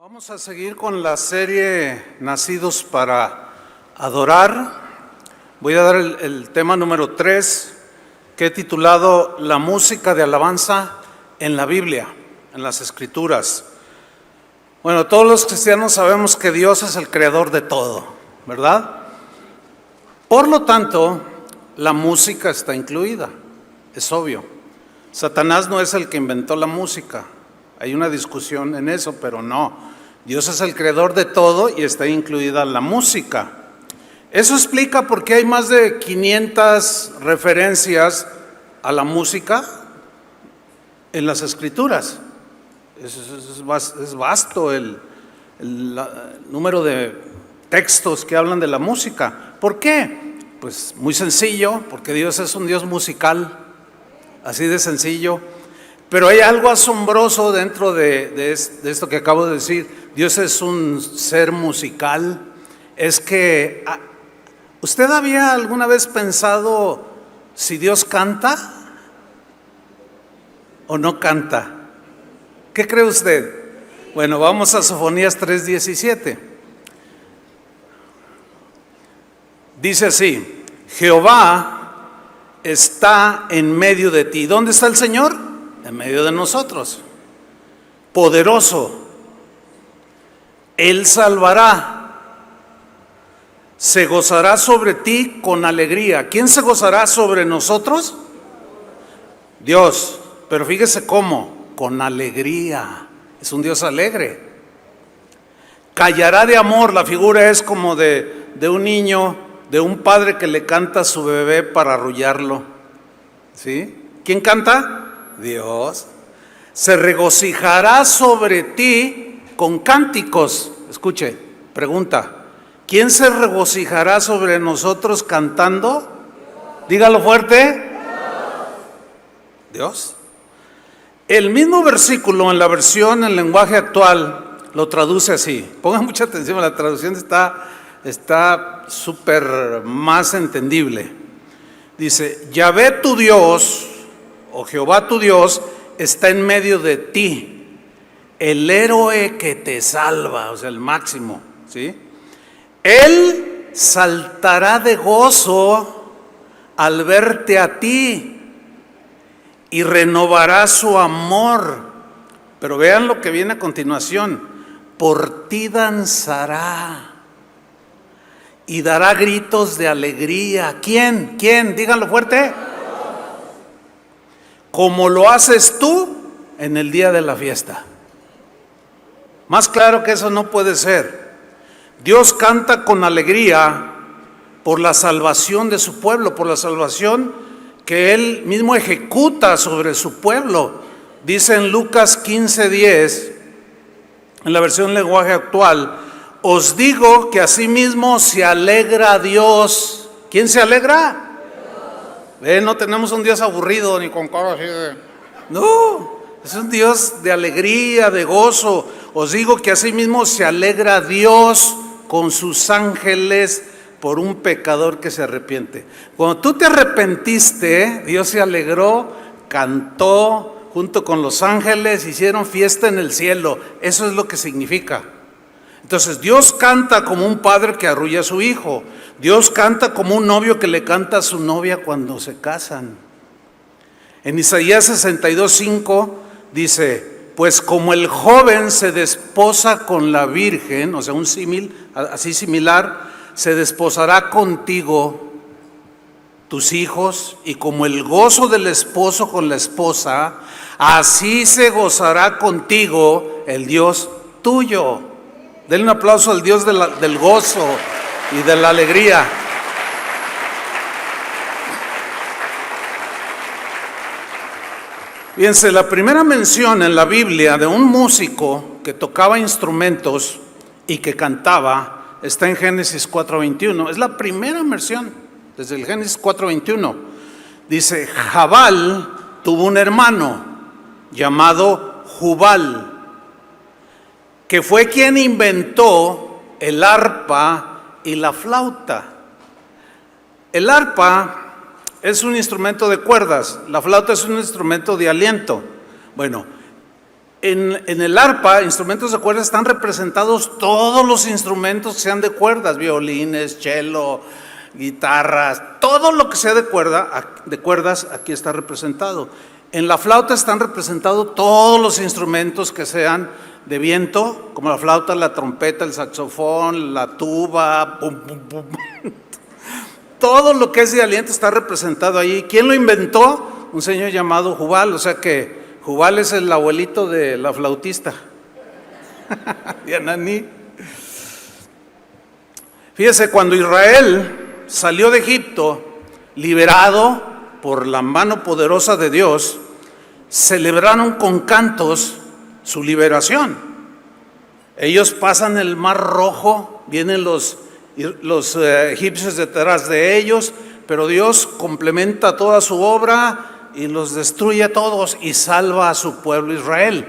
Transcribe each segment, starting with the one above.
Vamos a seguir con la serie Nacidos para Adorar. Voy a dar el tema número 3, que he titulado La música de alabanza en la Biblia, en las Escrituras. Bueno, todos los cristianos sabemos que Dios es el creador de todo, ¿verdad? Por lo tanto, la música está incluida, es obvio. Satanás no es el que inventó la música. Hay una discusión en eso, pero no. Dios es el creador de todo y está incluida la música. Eso explica por qué hay más de 500 referencias a la música en las Escrituras. Es vasto el número de textos que hablan de la música. ¿Por qué? Pues muy sencillo, porque Dios es un Dios musical, así de sencillo. Pero hay algo asombroso dentro de esto que acabo de decir. Dios es un ser musical. Es que, ¿usted había alguna vez pensado si Dios canta o no canta? ¿Qué cree usted? Bueno, vamos a Sofonías 3:17. Dice así: Jehová está en medio de ti. ¿Dónde está el Señor? En medio de nosotros. Poderoso. Él salvará. Se gozará sobre ti con alegría. ¿Quién se gozará sobre nosotros? Dios. Pero fíjese cómo, con alegría. Es un Dios alegre. Callará de amor. La figura es como de un niño, de un padre que le canta a su bebé para arrullarlo. ¿Sí? ¿Quién canta? Dios. Se regocijará sobre ti con cánticos. Escuche, pregunta: ¿quién se regocijará sobre nosotros cantando? Dígalo fuerte. Dios. El mismo versículo en la versión en lenguaje actual lo traduce así. Pongan mucha atención, la traducción está súper más entendible. Dice: Yahvé tu Dios, o Jehová tu Dios, está en medio de ti, el héroe que te salva, o sea, el máximo, ¿sí? Él saltará de gozo al verte a ti y renovará su amor. Pero vean lo que viene a continuación: por ti danzará y dará gritos de alegría. ¿Quién? ¿Quién? Díganlo fuerte. Como lo haces tú en el día de la fiesta. Más claro que eso no puede ser. Dios canta con alegría por la salvación de su pueblo, por la salvación que Él mismo ejecuta sobre su pueblo. Dice en Lucas 15:10, en la versión lenguaje actual: os digo que asimismo se alegra Dios. ¿Quién se alegra? No tenemos un Dios aburrido ni con cara así de... No, es un Dios de alegría, de gozo. Os digo que asimismo se alegra Dios con sus ángeles por un pecador que se arrepiente. Cuando tú te arrepentiste, Dios se alegró, cantó junto con los ángeles, hicieron fiesta en el cielo. Eso es lo que significa. Entonces Dios canta como un padre que arrulla a su hijo. Dios canta como un novio que le canta a su novia cuando se casan. En Isaías 62:5 dice: pues como el joven se desposa con la virgen, o sea, un símil así similar, se desposará contigo tus hijos, y como el gozo del esposo con la esposa, así se gozará contigo el Dios tuyo. Denle un aplauso al Dios del gozo y de la alegría. Fíjense, la primera mención en la Biblia de un músico que tocaba instrumentos y que cantaba está en Génesis 4:21. Es la primera mención desde el Génesis 4:21. Dice: Jabal tuvo un hermano llamado Jubal, que fue quien inventó el arpa y la flauta. El arpa es un instrumento de cuerdas, la flauta es un instrumento de aliento. Bueno, en el arpa, instrumentos de cuerda, están representados todos los instrumentos que sean de cuerdas, violines, cello, guitarras, todo lo que sea de cuerdas, aquí está representado. En la flauta están representados todos los instrumentos que sean de viento, como la flauta, la trompeta, el saxofón, la tuba, pum, pum, pum. Todo lo que es de aliento está representado ahí. ¿Quién lo inventó? Un señor llamado Jubal, o sea que Jubal es el abuelito de la flautista. de Ananí. Fíjese, cuando Israel salió de Egipto, liberado por la mano poderosa de Dios, celebraron con cantos su liberación. Ellos pasan el Mar Rojo, vienen los egipcios detrás de ellos, pero Dios complementa toda su obra y los destruye a todos y salva a su pueblo Israel.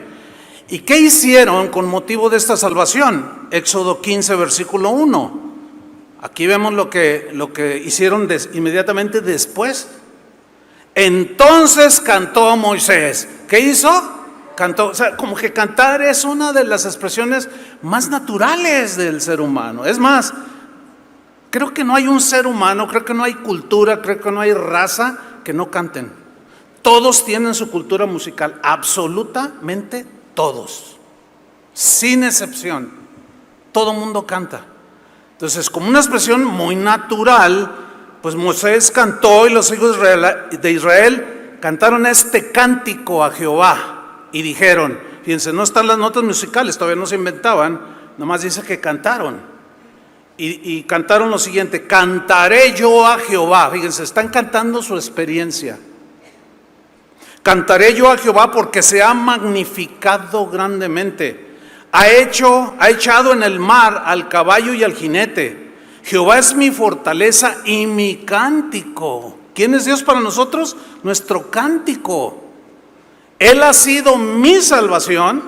¿Y qué hicieron con motivo de esta salvación? Éxodo 15, versículo 1. Aquí vemos lo que hicieron inmediatamente después. Entonces cantó Moisés. ¿Qué hizo? Cantó. O sea, como que cantar es una de las expresiones más naturales del ser humano. Es más, creo que no hay un ser humano, creo que no hay cultura, creo que no hay raza que no canten. Todos tienen su cultura musical, absolutamente todos, sin excepción. Todo mundo canta. Entonces, como una expresión muy natural, pues Moisés cantó y los hijos de Israel cantaron este cántico a Jehová y dijeron, fíjense, no están las notas musicales, todavía no se inventaban, nomás dice que cantaron. Y cantaron lo siguiente: cantaré yo a Jehová. Fíjense, están cantando su experiencia. Cantaré yo a Jehová porque se ha magnificado grandemente. Ha echado en el mar al caballo y al jinete. Jehová es mi fortaleza y mi cántico. ¿Quién es Dios para nosotros? Nuestro cántico. Él ha sido mi salvación.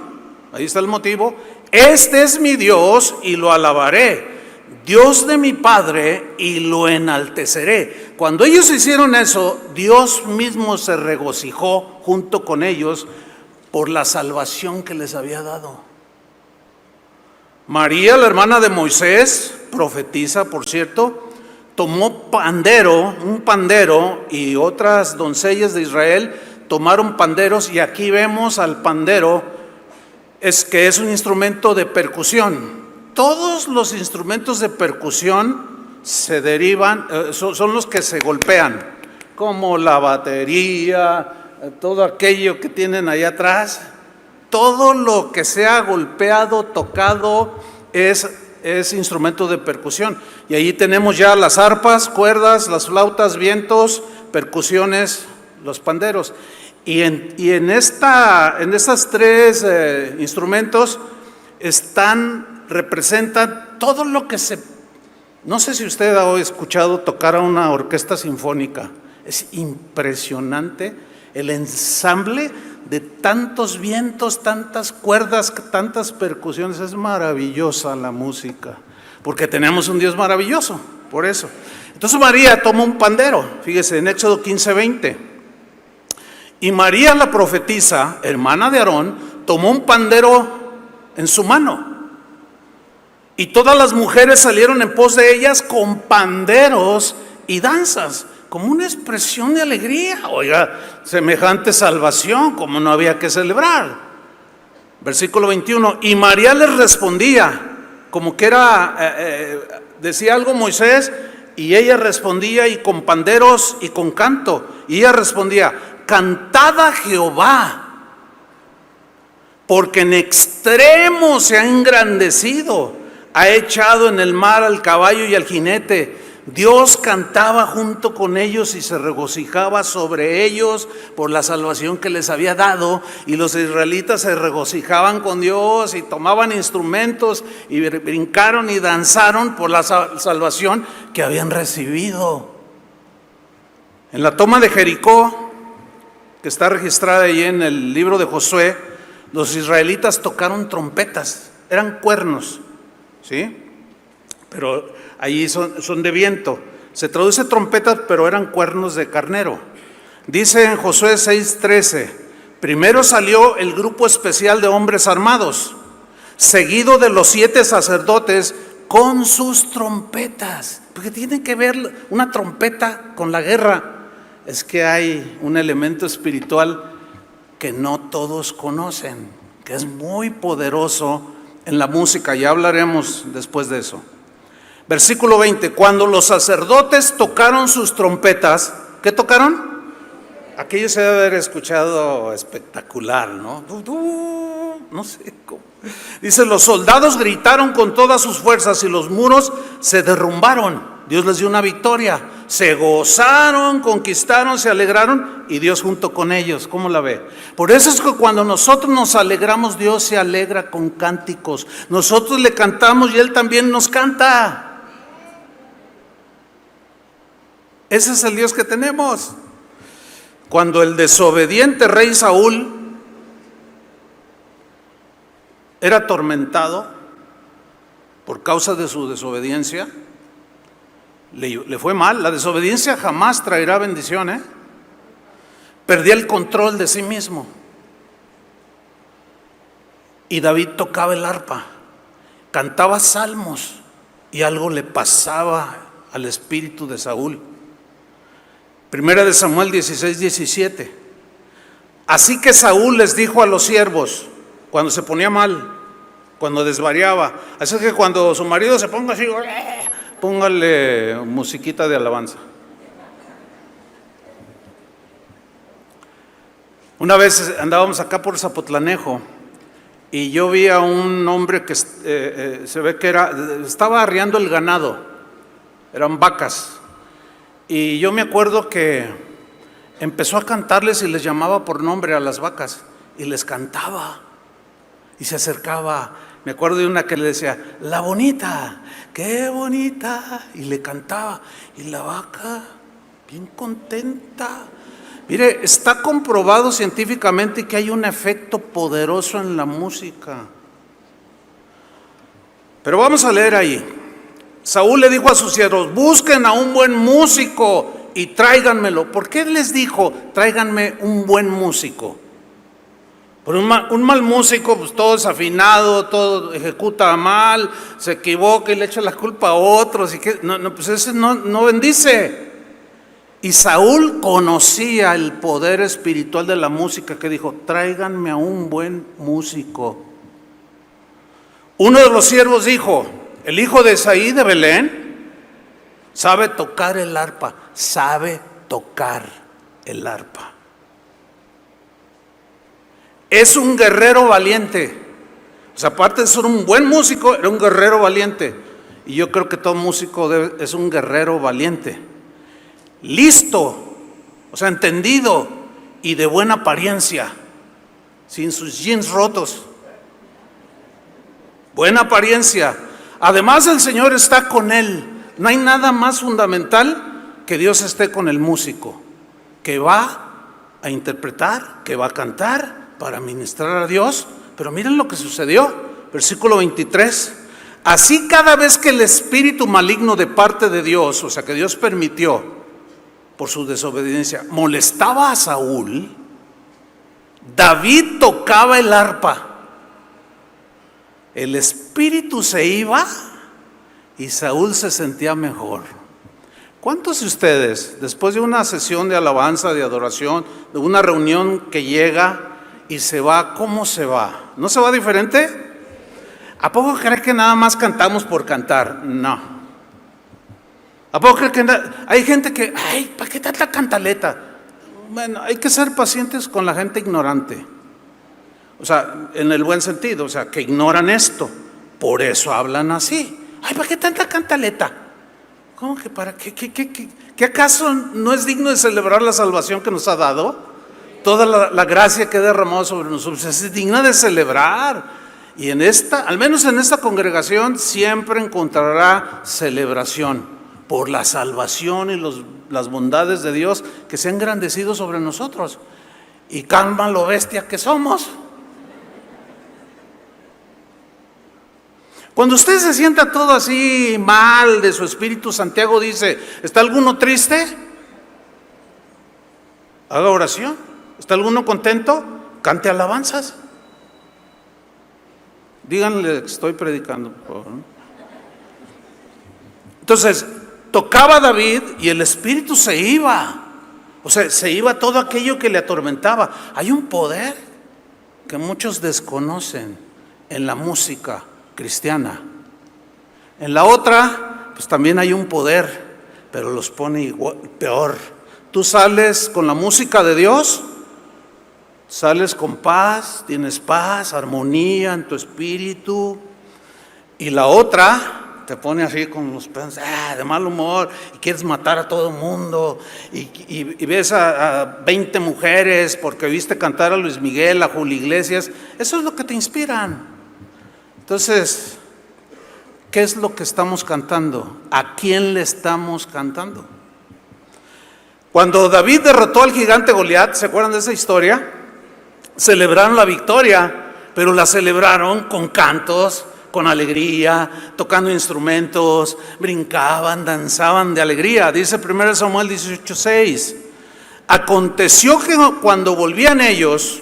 Ahí está el motivo. Este es mi Dios y lo alabaré. Dios de mi Padre y lo enalteceré. Cuando ellos hicieron eso, Dios mismo se regocijó junto con ellos por la salvación que les había dado. María, la hermana de Moisés, profetiza, por cierto, tomó un pandero, y otras doncellas de Israel tomaron panderos, y aquí vemos al pandero, que es un instrumento de percusión. Todos los instrumentos de percusión se derivan, son los que se golpean, como la batería, todo aquello que tienen allá atrás. Todo lo que sea golpeado, tocado, es instrumento de percusión. Y ahí tenemos ya las arpas, cuerdas, las flautas, vientos, percusiones, los panderos. Y en estas tres instrumentos representan todo lo que no sé si usted ha escuchado tocar a una orquesta sinfónica. Es impresionante el ensamble de tantos vientos, tantas cuerdas, tantas percusiones. Es maravillosa la música, porque tenemos un Dios maravilloso, por eso. Entonces María toma un pandero, fíjese en Éxodo 15:20. Y María la profetisa, hermana de Aarón, tomó un pandero en su mano. Y todas las mujeres salieron en pos de ellas con panderos y danzas, como una expresión de alegría. Oiga, semejante salvación, como no había que celebrar. Versículo 21, y María les respondía, como que decía algo Moisés, y ella respondía, y con panderos y con canto, y ella respondía, cantad a Jehová, porque en extremo se ha engrandecido, ha echado en el mar al caballo y al jinete. Dios cantaba junto con ellos y se regocijaba sobre ellos por la salvación que les había dado, y los israelitas se regocijaban con Dios y tomaban instrumentos y brincaron y danzaron por la salvación que habían recibido. En la toma de Jericó, que está registrada ahí en el libro de Josué, los israelitas tocaron trompetas, eran cuernos, ¿sí? Pero allí son de viento. Se traduce trompetas, pero eran cuernos de carnero. Dice en Josué 6:13, Primero salió el grupo especial de hombres armados, seguido de los 7 sacerdotes con sus trompetas. Porque tiene que ver una trompeta con la guerra. Es que hay un elemento espiritual que no todos conocen, que es muy poderoso en la música. Ya hablaremos después de eso. Versículo 20, cuando los sacerdotes tocaron sus trompetas, ¿qué tocaron? Aquello se debe haber escuchado espectacular, ¿no? No sé cómo. Dice, los soldados gritaron con todas sus fuerzas y los muros se derrumbaron. Dios les dio una victoria. Se gozaron, conquistaron, se alegraron y Dios junto con ellos. ¿Cómo la ve? Por eso es que cuando nosotros nos alegramos, Dios se alegra con cánticos. Nosotros le cantamos y Él también nos canta. Ese es el Dios que tenemos. Cuando el desobediente rey Saúl era atormentado por causa de su desobediencia, le fue mal. La desobediencia jamás traerá bendición, ¿eh? Perdía el control de sí mismo. Y David tocaba el arpa, cantaba salmos, y algo le pasaba al espíritu de Saúl. Primera de Samuel 16:17. Así que Saúl les dijo a los siervos, cuando se ponía mal, cuando desvariaba, así que cuando su marido se ponga así, póngale musiquita de alabanza. Una vez andábamos acá por Zapotlanejo y yo vi a un hombre que se ve que estaba arriando el ganado, eran vacas. Y yo me acuerdo que empezó a cantarles y les llamaba por nombre a las vacas y les cantaba y se acercaba. Me acuerdo de una que le decía, la bonita, qué bonita, y le cantaba y la vaca bien contenta. Mire, está comprobado científicamente que hay un efecto poderoso en la música. Pero vamos a leer ahí. Saúl le dijo a sus siervos, busquen a un buen músico y tráiganmelo. ¿Por qué les dijo, tráiganme un buen músico? Por un mal músico, pues todo desafinado, todo ejecuta mal, se equivoca y le echa la culpa a otros. Y que, pues ese no bendice. Y Saúl conocía el poder espiritual de la música, que dijo, tráiganme a un buen músico. Uno de los siervos dijo, el hijo de Isaí de Belén sabe tocar el arpa, sabe tocar el arpa. Es un guerrero valiente. O sea, aparte de ser un buen músico, era un guerrero valiente. Y yo creo que todo músico es un guerrero valiente. Listo, o sea, entendido y de buena apariencia, sin sus jeans rotos. Buena apariencia. Además, el Señor está con él. No hay nada más fundamental que Dios esté con el músico, que va a interpretar, que va a cantar para ministrar a Dios. Pero miren lo que sucedió, versículo 23. Así cada vez que el espíritu maligno de parte de Dios, o sea que Dios permitió por su desobediencia, molestaba a Saúl, David tocaba el arpa. El espíritu se iba y Saúl se sentía mejor. ¿Cuántos de ustedes, después de una sesión de alabanza, de adoración, de una reunión que llega y se va, cómo se va? ¿No se va diferente? ¿A poco creen que nada más cantamos por cantar? No. ¿A poco creen que hay gente que, ay, ¿para qué tanta cantaleta? Bueno, hay que ser pacientes con la gente ignorante. O sea, en el buen sentido, o sea, que ignoran esto. Por eso hablan así. Ay, ¿para qué tanta cantaleta? ¿Cómo que para qué? ¿Qué acaso no es digno de celebrar la salvación que nos ha dado? Toda la gracia que ha derramado sobre nosotros es digna de celebrar. Y al menos en esta congregación, siempre encontrará celebración por la salvación y las bondades de Dios que se han engrandecido sobre nosotros. Y calman lo bestia que somos. Cuando usted se sienta todo así mal de su espíritu, Santiago dice, ¿está alguno triste? Haga oración. ¿Está alguno contento? cante alabanzas. Díganle que estoy predicando, por favor, ¿no? Entonces, tocaba David y el espíritu se iba. O sea, se iba todo aquello que le atormentaba. Hay un poder que muchos desconocen en la música cristiana. En la otra, pues también hay un poder, pero los pone igual, peor. Tú sales con la música de Dios, sales con paz, armonía en tu espíritu. Y la otra te pone así con los pedos de mal humor y quieres matar a todo el mundo y ves a 20 mujeres porque viste cantar a Luis Miguel, a Julio Iglesias. Eso es lo que te inspiran. Entonces, ¿qué es lo que estamos cantando? ¿A quién le estamos cantando? Cuando David derrotó al gigante Goliat, ¿se acuerdan de esa historia? Celebraron la victoria, pero la celebraron con cantos, con alegría, tocando instrumentos, brincaban, danzaban de alegría. Dice 1 Samuel 18:6. Aconteció que cuando volvían ellos,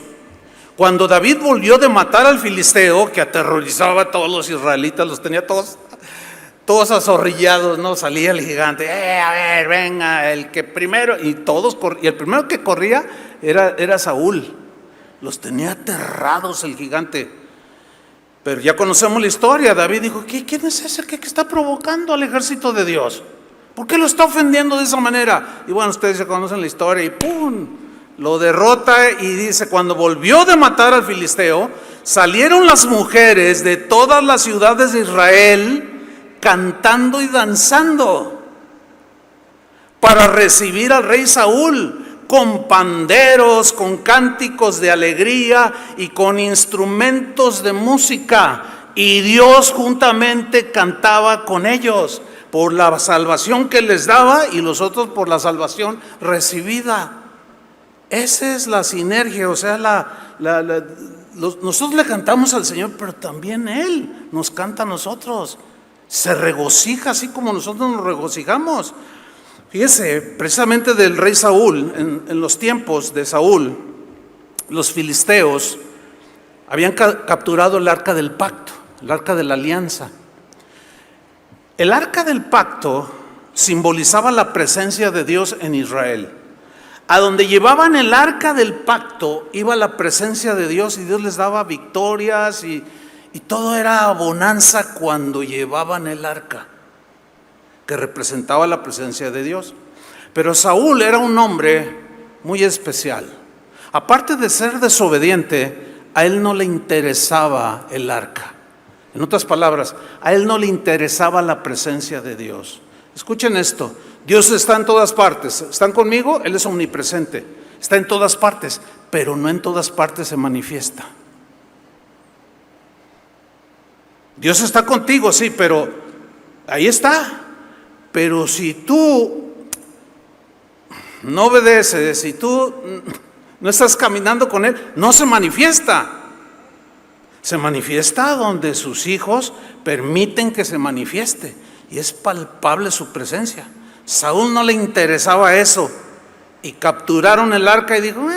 cuando David volvió de matar al filisteo, que aterrorizaba a todos los israelitas, los tenía todos azorrillados, ¿no? Salía el gigante, a ver, venga, el que primero, y el primero que corría era Saúl. Los tenía aterrados el gigante. Pero ya conocemos la historia. David dijo, ¿quién es ese que está provocando al ejército de Dios? ¿Por qué lo está ofendiendo de esa manera? Y bueno, ustedes ya conocen la historia y ¡pum! Lo derrota y dice, cuando volvió de matar al filisteo, salieron las mujeres de todas las ciudades de Israel cantando y danzando para recibir al rey Saúl, con panderos, con cánticos de alegría y con instrumentos de música. Y Dios juntamente cantaba con ellos por la salvación que les daba y los otros por la salvación recibida. Esa es la sinergia, o sea, nosotros le cantamos al Señor, pero también Él nos canta a nosotros. Se regocija así como nosotros nos regocijamos. Fíjese, precisamente del rey Saúl, en los tiempos de Saúl, los filisteos habían capturado el arca del pacto, el arca de la alianza. El arca del pacto simbolizaba la presencia de Dios en Israel. A donde llevaban el arca del pacto iba la presencia de Dios y Dios les daba victorias y todo era bonanza cuando llevaban el arca, que representaba la presencia de Dios. Pero Saúl era un hombre muy especial. Aparte de ser desobediente, a él no le interesaba el arca. En otras palabras, a él no le interesaba la presencia de Dios. Escuchen esto, Dios está en todas partes. ¿Están conmigo? Él es omnipresente. Está en todas partes, pero no en todas partes se manifiesta. Dios está contigo, sí, pero ahí está. Pero si tú no obedeces, si tú no estás caminando con Él, no se manifiesta. Se manifiesta donde sus hijos permiten que se manifieste y es palpable su presencia. Saúl no le interesaba eso y capturaron el arca y dijo,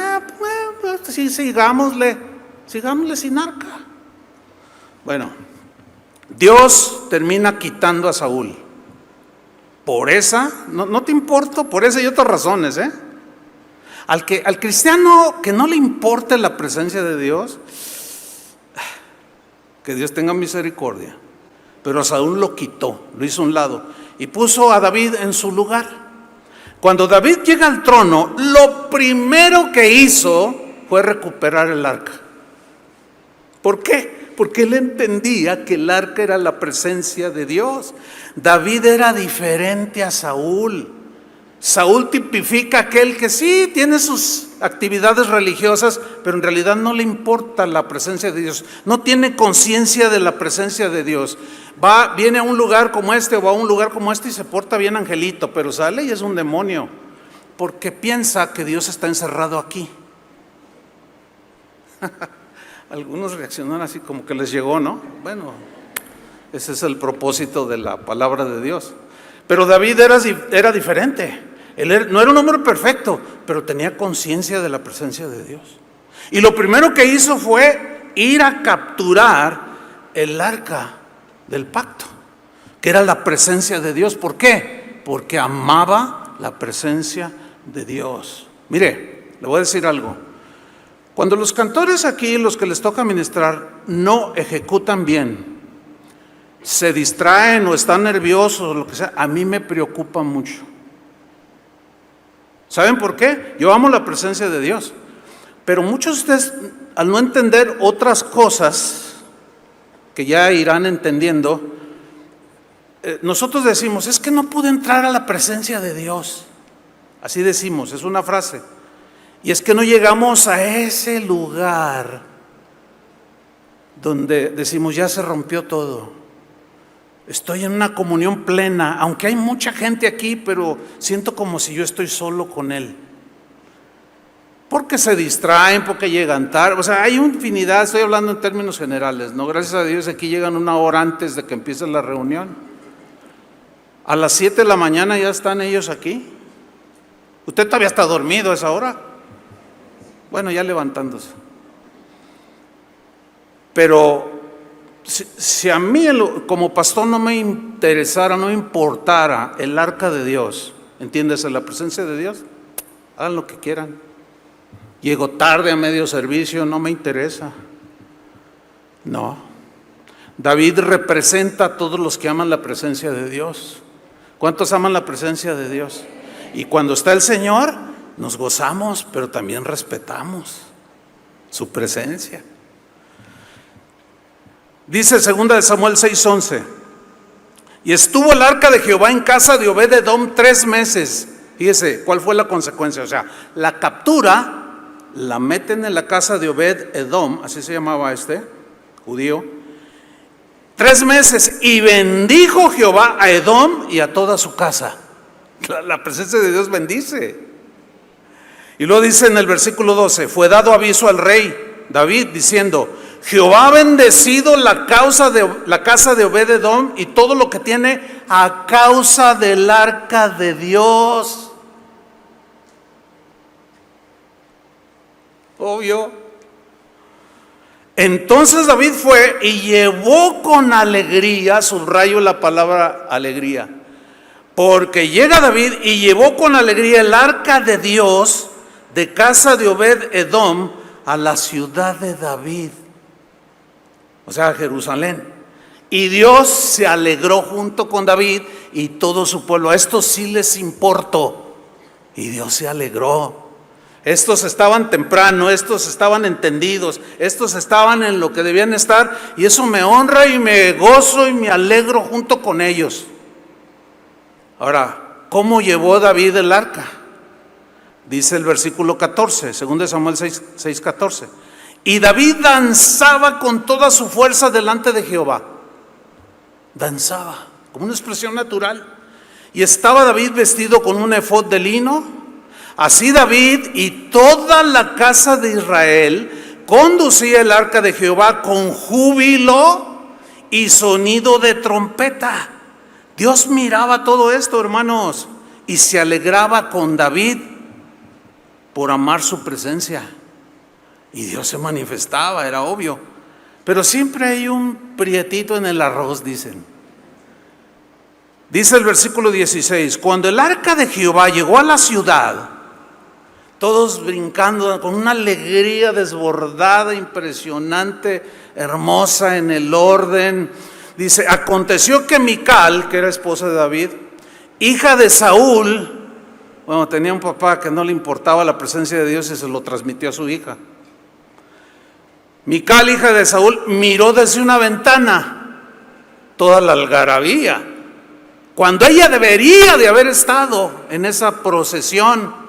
pues sí, sigámosle sin arca. Bueno, Dios termina quitando a Saúl. Por esa, no te importa, por esa y otras razones, Al cristiano que no le importe la presencia de Dios, que Dios tenga misericordia. Pero a Saúl lo quitó, lo hizo a un lado y puso a David en su lugar. Cuando David llega al trono, lo primero que hizo fue recuperar el arca. ¿Por qué? Porque él entendía que el arca era la presencia de Dios. David era diferente a Saúl. Saúl tipifica aquel que sí tiene sus actividades religiosas, pero en realidad no le importa la presencia de Dios. No tiene conciencia de la presencia de Dios. Viene a un lugar como este o va a un lugar como este y se porta bien angelito, pero sale y es un demonio, porque piensa que Dios está encerrado aquí. Algunos reaccionan así como que les llegó, ¿no? Bueno, ese es el propósito de la palabra de Dios. Pero David era diferente. Él no era un hombre perfecto, pero tenía conciencia de la presencia de Dios. Y lo primero que hizo fue ir a capturar el arca del pacto, que era la presencia de Dios. ¿Por qué? Porque amaba la presencia de Dios. Mire, le voy a decir algo. Cuando los cantores aquí, los que les toca ministrar, no ejecutan bien, se distraen o están nerviosos, lo que sea, a mí me preocupa mucho. ¿Saben por qué? Yo amo la presencia de Dios, pero muchos de ustedes, al no entender otras cosas que ya irán entendiendo, nosotros decimos, es que no pude entrar a la presencia de Dios. Así decimos, es una frase. Y es que no llegamos a ese lugar donde decimos, ya se rompió todo. Estoy en una comunión plena, aunque hay mucha gente aquí, pero siento como si yo estoy solo con Él. Porque se distraen, porque llegan tarde. O sea, hay una infinidad, estoy hablando en términos generales, ¿no? Gracias a Dios aquí llegan una hora antes de que empiece la reunión. A las 7 de la mañana ya están ellos aquí. Usted todavía está dormido a esa hora. Bueno, ya levantándose. Pero si a mí como pastor no me interesara, no me importara el arca de Dios, entiéndese, la presencia de Dios, hagan lo que quieran. Llego tarde a medio servicio, no me interesa. No. David representa a todos los que aman la presencia de Dios. ¿Cuántos aman la presencia de Dios? Y cuando está el Señor, nos gozamos, pero también respetamos su presencia. Dice 2 Samuel 6:11, y estuvo el arca de Jehová en casa de Obed-edom 3 meses. Fíjese, ¿cuál fue la consecuencia? O sea, la captura, la meten en la casa de Obed-edom, así se llamaba este judío, 3 meses, y bendijo Jehová a Edom y a toda su casa. La presencia de Dios bendice. Y luego dice en el versículo 12, fue dado aviso al rey David diciendo, Jehová ha bendecido la casa de Obed-edom y todo lo que tiene a causa del arca de Dios. Obvio. Entonces David fue y llevó con alegría, subrayo la palabra alegría, porque llega David y llevó con alegría el arca de Dios de casa de Obed-edom a la ciudad de David, o sea, a Jerusalén. Y Dios se alegró junto con David y todo su pueblo. A estos sí les importó y Dios se alegró. Estos estaban temprano, estos estaban entendidos, estos estaban en lo que debían estar, y eso me honra y me gozo y me alegro junto con ellos. Ahora, ¿cómo llevó David el arca? Dice el versículo 14, 2 Samuel 6:14. Y David danzaba con toda su fuerza delante de Jehová. Danzaba, como una expresión natural. Y estaba David vestido con un efod de lino. Así David y toda la casa de Israel conducía el arca de Jehová con júbilo y sonido de trompeta. Dios miraba todo esto, hermanos, y se alegraba con David por amar su presencia. Y Dios se manifestaba, era obvio. Pero siempre hay un prietito en el arroz, dicen. Dice el versículo 16, cuando el arca de Jehová llegó a la ciudad, todos brincando con una alegría desbordada, impresionante, hermosa en el orden. Dice, aconteció que Mical, que era esposa de David, hija de Saúl, bueno, tenía un papá que no le importaba la presencia de Dios y se lo transmitió a su hija. Mical, hija de Saúl, miró desde una ventana toda la algarabía, cuando ella debería de haber estado en esa procesión.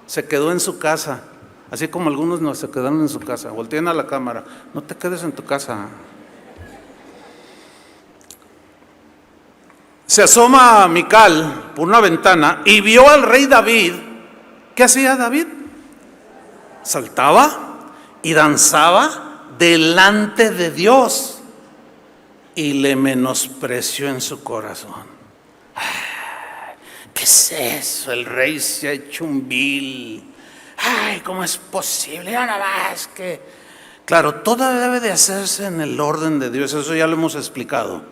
Se quedó en su casa, así como algunos no se quedaron en su casa. Volteen a la cámara, no te quedes en tu casa. Se asoma a Mical por una ventana y vio al rey David. ¿Qué hacía David? Saltaba y danzaba delante de Dios y le menospreció en su corazón. ¿Qué es eso? El rey se ha hecho un vil. ay, ¿cómo es posible? Ya nada más que... Claro, todo debe de hacerse en el orden de Dios, eso ya lo hemos explicado.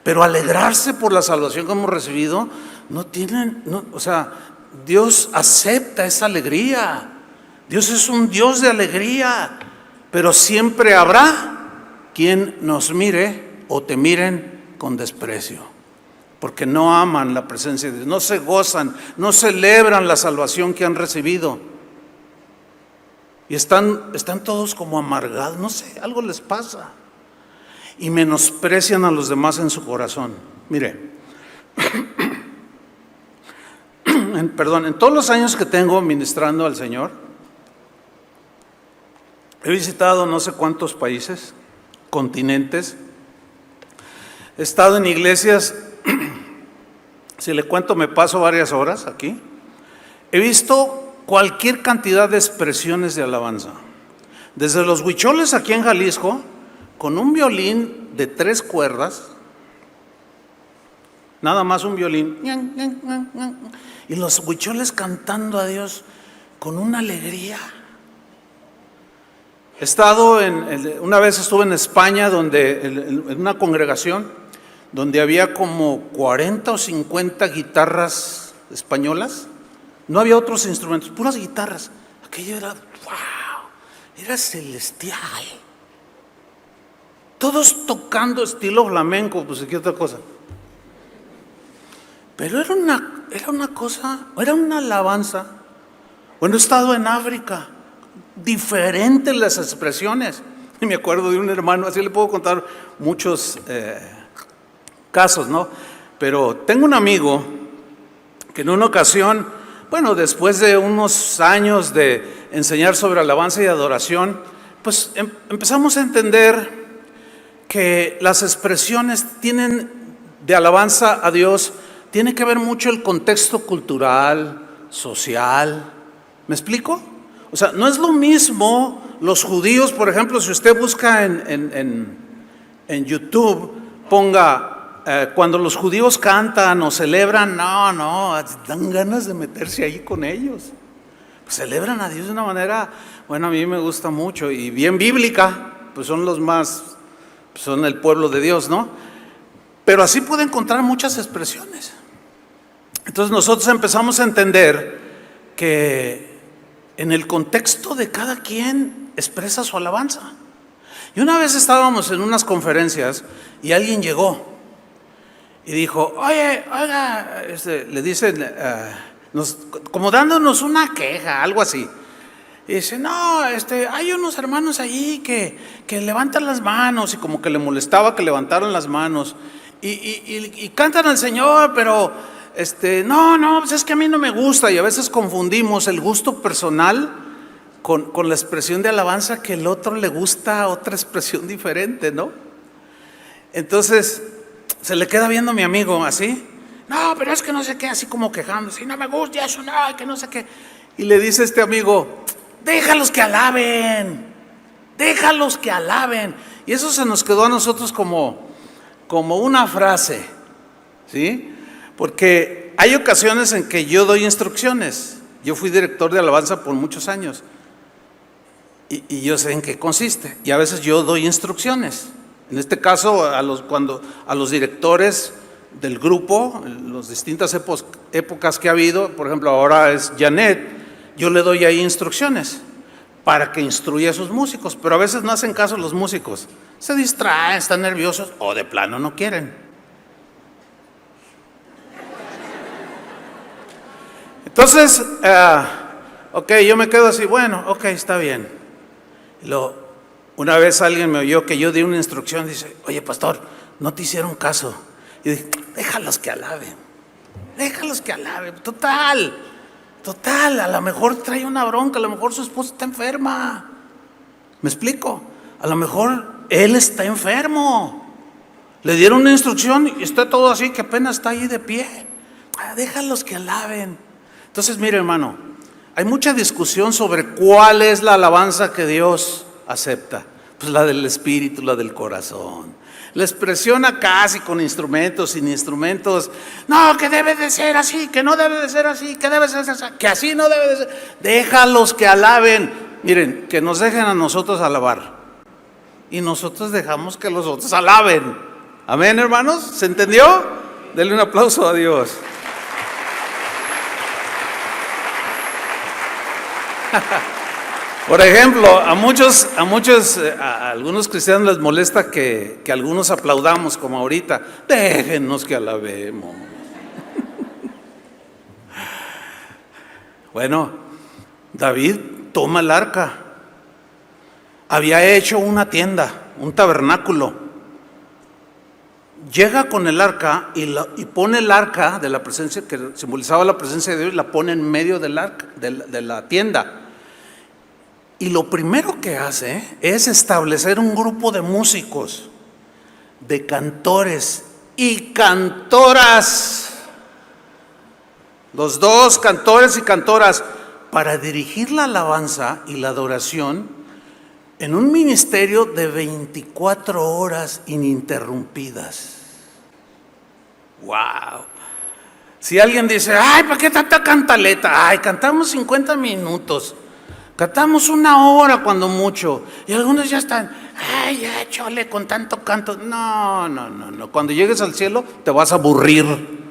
Pero alegrarse por la salvación que hemos recibido, o sea, Dios acepta esa alegría. Dios es un Dios de alegría, pero siempre habrá quien nos mire o te miren con desprecio, porque no aman la presencia de Dios, no se gozan, no celebran la salvación que han recibido. Y están todos como amargados, no sé, algo les pasa. Y menosprecian a los demás en su corazón. Mire, en todos los años que tengo ministrando al Señor, he visitado no sé cuántos países, continentes. He estado en iglesias, si le cuento me paso varias horas aquí. He visto cualquier cantidad de expresiones de alabanza. Desde los huicholes aquí en Jalisco, con un violín de 3 cuerdas, nada más un violín, y los huicholes cantando a Dios con una alegría. He estado una vez estuve en España, en una congregación donde había como 40 o 50 guitarras españolas. No había otros instrumentos, puras guitarras. Aquello era, wow, era celestial. Todos tocando estilo flamenco, pues qué otra cosa. Pero era una cosa, era una alabanza. Bueno, he estado en África, diferentes las expresiones. Y me acuerdo de un hermano, así le puedo contar muchos casos, ¿no? Pero tengo un amigo que en una ocasión, bueno, después de unos años de enseñar sobre alabanza y adoración, pues empezamos a entender que las expresiones de alabanza a Dios, tiene que ver mucho el contexto cultural, social. ¿Me explico? O sea, no es lo mismo los judíos, por ejemplo, si usted busca en YouTube, ponga... cuando los judíos cantan o celebran, no, dan ganas de meterse ahí con ellos. Pues celebran a Dios de una manera, bueno, a mí me gusta mucho y bien bíblica, pues son los más, son el pueblo de Dios, ¿no? Pero así puede encontrar muchas expresiones. Entonces nosotros empezamos a entender que en el contexto de cada quien expresa su alabanza. Y una vez estábamos en unas conferencias y alguien llegó y dijo, oiga, le dicen, como dándonos una queja, algo así. Y dice, no, hay unos hermanos allí que levantan las manos, y como que le molestaba que levantaran las manos, y cantan al Señor, pero no, pues es que a mí no me gusta, y a veces confundimos el gusto personal con la expresión de alabanza que el otro le gusta, otra expresión diferente, ¿no? Entonces se le queda viendo a mi amigo así, no, pero es que no sé qué, así como quejándose, no me gusta eso, no, que no sé qué. Y le dice este amigo, déjalos que alaben. Y eso se nos quedó a nosotros como una frase, ¿sí? Porque hay ocasiones en que yo doy instrucciones. Yo fui director de alabanza por muchos años y yo sé en qué consiste. Y a veces yo doy instrucciones. En este caso, a los directores del grupo, en las distintas épocas que ha habido, por ejemplo, ahora es Janet, yo le doy ahí instrucciones para que instruya a sus músicos, pero a veces no hacen caso los músicos, se distraen, están nerviosos o de plano no quieren. Entonces, ok, yo me quedo así, bueno, ok, está bien. Una vez alguien me oyó que yo di una instrucción, dice, oye pastor, no te hicieron caso. Y dije, déjalos que alaben, total, a lo mejor trae una bronca, a lo mejor su esposa está enferma. ¿Me explico? A lo mejor él está enfermo. Le dieron una instrucción y está todo así que apenas está ahí de pie. Déjalos que alaben. Entonces, mire hermano, hay mucha discusión sobre cuál es la alabanza que Dios acepta. Pues la del espíritu, la del corazón. Les presiona casi con instrumentos, sin instrumentos. No, que debe de ser así, que no debe de ser así, que debe de ser así, que así no debe de ser. Déjalos que alaben. Miren, que nos dejen a nosotros alabar. Y nosotros dejamos que los otros alaben. Amén, hermanos. ¿Se entendió? Denle un aplauso a Dios. Por ejemplo, a algunos cristianos les molesta que algunos aplaudamos como ahorita. Déjenos que alabemos. Bueno, David toma el arca. Había hecho una tienda, un tabernáculo. Llega con el arca y pone el arca de la presencia, que simbolizaba la presencia de Dios, la pone en medio del arca, de la tienda. Y lo primero que hace es establecer un grupo de músicos, de cantores y cantoras. Los dos, cantores y cantoras, para dirigir la alabanza y la adoración en un ministerio de 24 horas ininterrumpidas. ¡Wow! Si alguien dice, ay, ¿para qué tanta cantaleta? Ay, cantamos 50 minutos. Cantamos una hora cuando mucho. Y algunos ya están, ay, ya, chole, con tanto canto. No. Cuando llegues al cielo te vas a aburrir.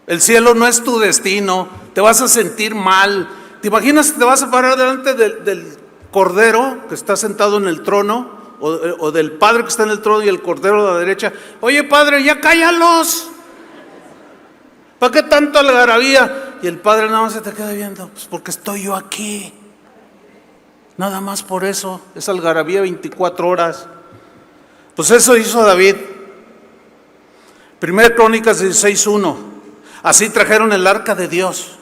El cielo no es tu destino. Te vas a sentir mal. ¿Te imaginas que te vas a parar delante del Cordero que está sentado en el trono? O del Padre que está en el trono y el Cordero a la derecha. Oye, Padre, ya cállalos. ¿Para qué tanto algarabía? Y el Padre nada más se te queda viendo. Pues porque estoy yo aquí. Nada más por eso. Es algarabía 24 horas. Pues eso hizo David. 1 Crónicas 16:1. Así trajeron el arca de Dios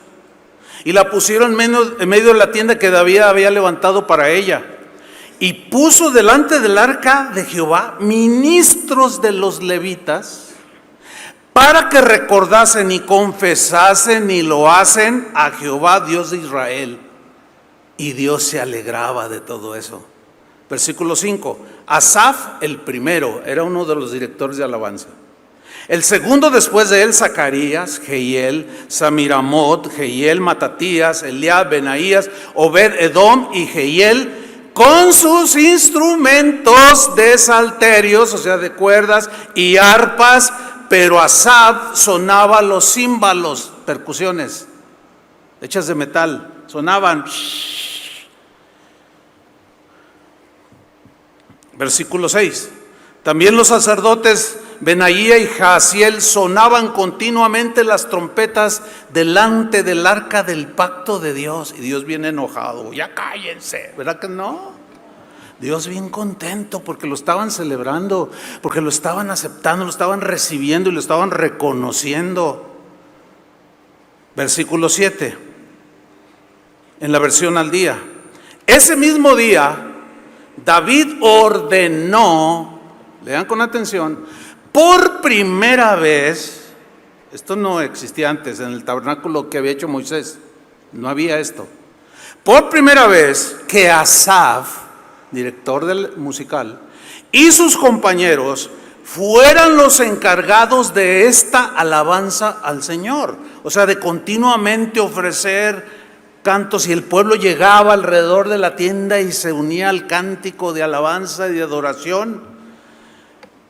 y la pusieron en medio de la tienda que David había levantado para ella. Y puso delante del arca de Jehová ministros de los levitas, para que recordasen y confesasen y lo hacen a Jehová, Dios de Israel. Y Dios se alegraba de todo eso. Versículo 5. Asaf, el primero, era uno de los directores de alabanza. El segundo después de él, Zacarías, Jehiel, Samiramot, Jehiel, Matatías, Eliab, Benaías, Obed, Edom y Jehiel, con sus instrumentos de salterios, o sea, de cuerdas y arpas. Pero Asaf sonaba los címbalos, percusiones hechas de metal, sonaban. Versículo 6. También los sacerdotes Benaía y Jaasiel sonaban continuamente las trompetas delante del arca del pacto de Dios. Y Dios bien enojado, ya cállense, ¿verdad que no? Dios bien contento porque lo estaban celebrando, porque lo estaban aceptando, lo estaban recibiendo y lo estaban reconociendo. Versículo 7, en la versión al día. Ese mismo día, David ordenó, lean con atención, por primera vez, esto no existía antes en el tabernáculo que había hecho Moisés, no había esto. Por primera vez que Asaf, director del musical, y sus compañeros fueran los encargados de esta alabanza al Señor, o sea, de continuamente ofrecer cantos, y el pueblo llegaba alrededor de la tienda y se unía al cántico de alabanza y de adoración.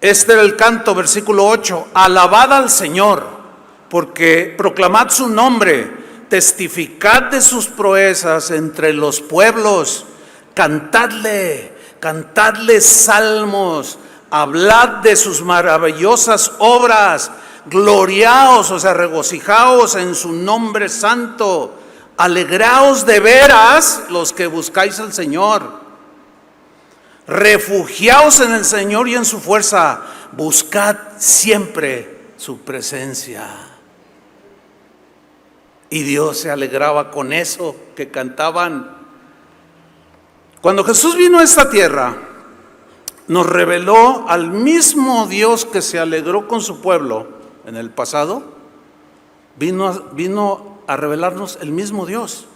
Este era el canto, versículo 8, alabad al Señor, porque proclamad su nombre, testificad de sus proezas entre los pueblos. Cantadle salmos, hablad de sus maravillosas obras, gloriaos, o sea, regocijaos en su nombre santo, alegraos de veras los que buscáis al Señor, refugiaos en el Señor y en su fuerza, buscad siempre su presencia. Y Dios se alegraba con eso que cantaban. Cuando Jesús vino a esta tierra, nos reveló al mismo Dios que se alegró con su pueblo en el pasado. Vino a revelarnos el mismo Dios,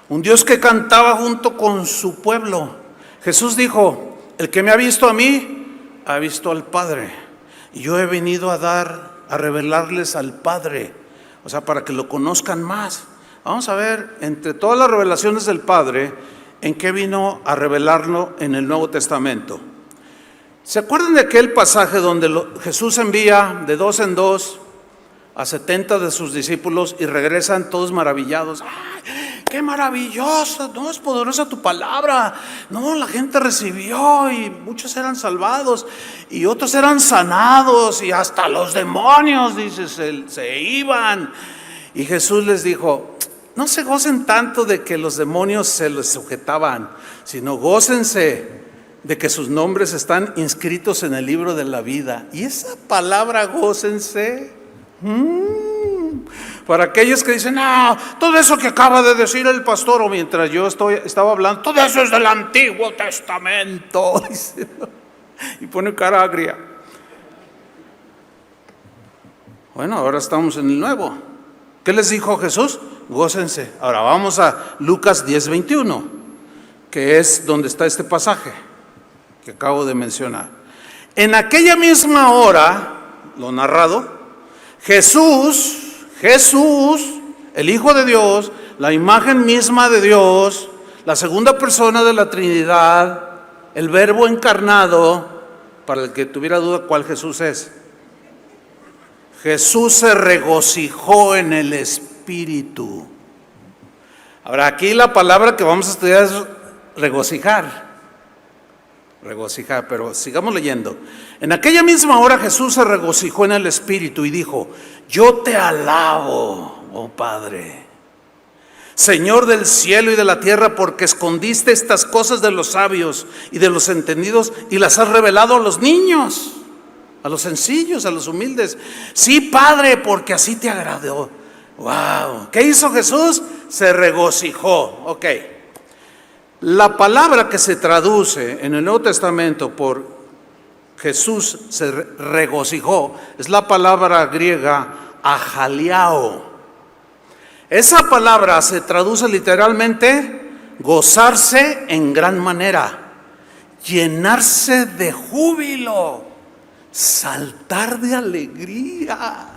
un Dios que cantaba junto con su pueblo. Jesús dijo, el que me ha visto a mí, ha visto al Padre, y yo he venido a revelarles al Padre, o sea, para que lo conozcan más. Vamos a ver, entre todas las revelaciones del Padre, ¿en qué vino a revelarlo en el Nuevo Testamento? ¿Se acuerdan de aquel pasaje donde Jesús envía de 2 en 2 a 70 de sus discípulos y regresan todos maravillados? ¡Ay, qué maravilloso! No, es poderosa tu palabra. No, la gente recibió y muchos eran salvados y otros eran sanados y hasta los demonios, dice, se iban. Y Jesús les dijo: no se gocen tanto de que los demonios se les sujetaban, sino gócense de que sus nombres están inscritos en el libro de la vida. Y esa palabra gócense, para aquellos que dicen: no, todo eso que acaba de decir el pastor, o mientras yo estaba hablando, todo eso es del Antiguo Testamento, y pone cara agria. Bueno, ahora estamos en el Nuevo. ¿Qué les dijo Jesús? Gócense. Ahora vamos a Lucas 10:21, que es donde está este pasaje que acabo de mencionar. En aquella misma hora, lo narrado, Jesús, el Hijo de Dios, la imagen misma de Dios, la segunda persona de la Trinidad, el Verbo encarnado, para el que tuviera duda cuál Jesús es, Jesús se regocijó en el Espíritu. Ahora, aquí la palabra que vamos a estudiar es regocijar, pero sigamos leyendo. En aquella misma hora Jesús se regocijó en el Espíritu y dijo: yo te alabo, oh Padre, Señor del cielo y de la tierra, porque escondiste estas cosas de los sabios y de los entendidos y las has revelado a los niños, a los sencillos, a los humildes. Sí, Padre, porque así te agradó. Wow. ¿Qué hizo Jesús? Se regocijó. Ok. La palabra que se traduce en el Nuevo Testamento por Jesús se regocijó es la palabra griega ajaliao. Esa palabra se traduce literalmente gozarse en gran manera, llenarse de júbilo, saltar de alegría.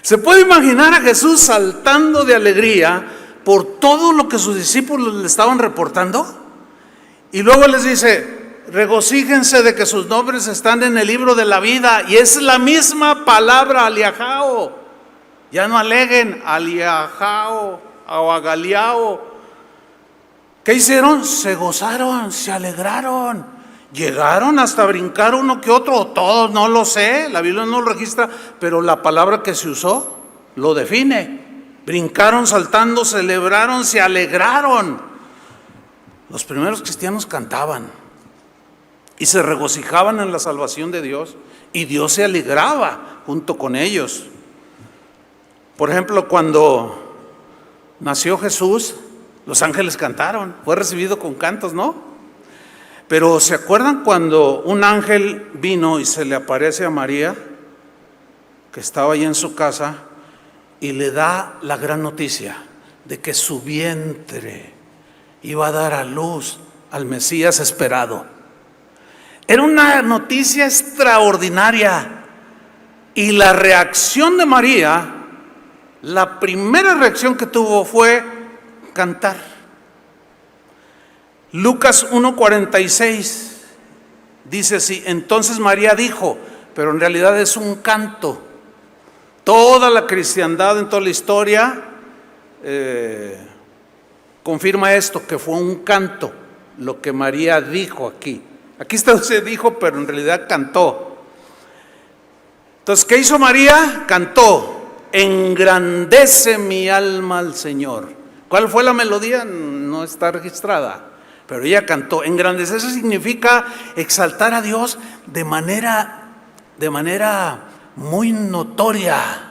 ¿Se puede imaginar a Jesús saltando de alegría por todo lo que sus discípulos le estaban reportando? Y luego les dice: regocíjense de que sus nombres están en el libro de la vida. Y es la misma palabra, aliajao. Ya no aleguen, aliajao o agaliao. ¿Qué hicieron? Se gozaron, se alegraron. Llegaron hasta brincar uno que otro, o todos, no lo sé, la Biblia no lo registra, pero la palabra que se usó lo define. Brincaron, saltando, celebraron, se alegraron. Los primeros cristianos cantaban y se regocijaban en la salvación de Dios, y Dios se alegraba junto con ellos. Por ejemplo, cuando nació Jesús, los ángeles cantaron, fue recibido con cantos, ¿no? Pero ¿se acuerdan cuando un ángel vino y se le aparece a María, que estaba allí en su casa, y le da la gran noticia de que su vientre iba a dar a luz al Mesías esperado? Era una noticia extraordinaria, y la reacción de María, la primera reacción que tuvo fue cantar. Lucas 1:46 dice así: entonces María dijo, pero en realidad es un canto. Toda la cristiandad en toda la historia confirma esto, que fue un canto lo que María dijo aquí. Aquí se dijo, pero en realidad cantó. Entonces, ¿qué hizo María? Cantó: engrandece mi alma al Señor. ¿Cuál fue la melodía? No está registrada, pero ella cantó. Engrandecer significa exaltar a Dios de manera muy notoria,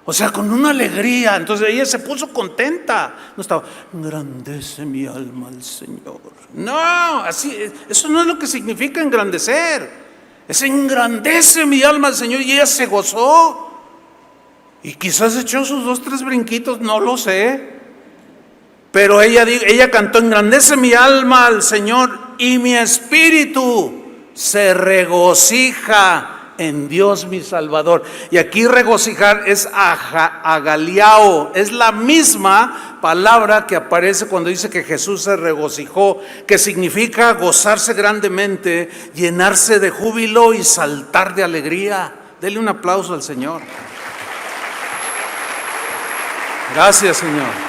o sea, con una alegría. Entonces ella se puso contenta. No estaba: engrandece mi alma al Señor. No, así, eso no es lo que significa engrandecer. Es engrandece mi alma al Señor. Y ella se gozó, y quizás echó sus 2, 3 brinquitos, no lo sé. Pero ella cantó: engrandece mi alma al Señor, y mi espíritu se regocija en Dios mi Salvador. Y aquí regocijar es agaliao, es la misma palabra que aparece cuando dice que Jesús se regocijó, que significa gozarse grandemente, llenarse de júbilo y saltar de alegría. Dele un aplauso al Señor. Gracias, Señor.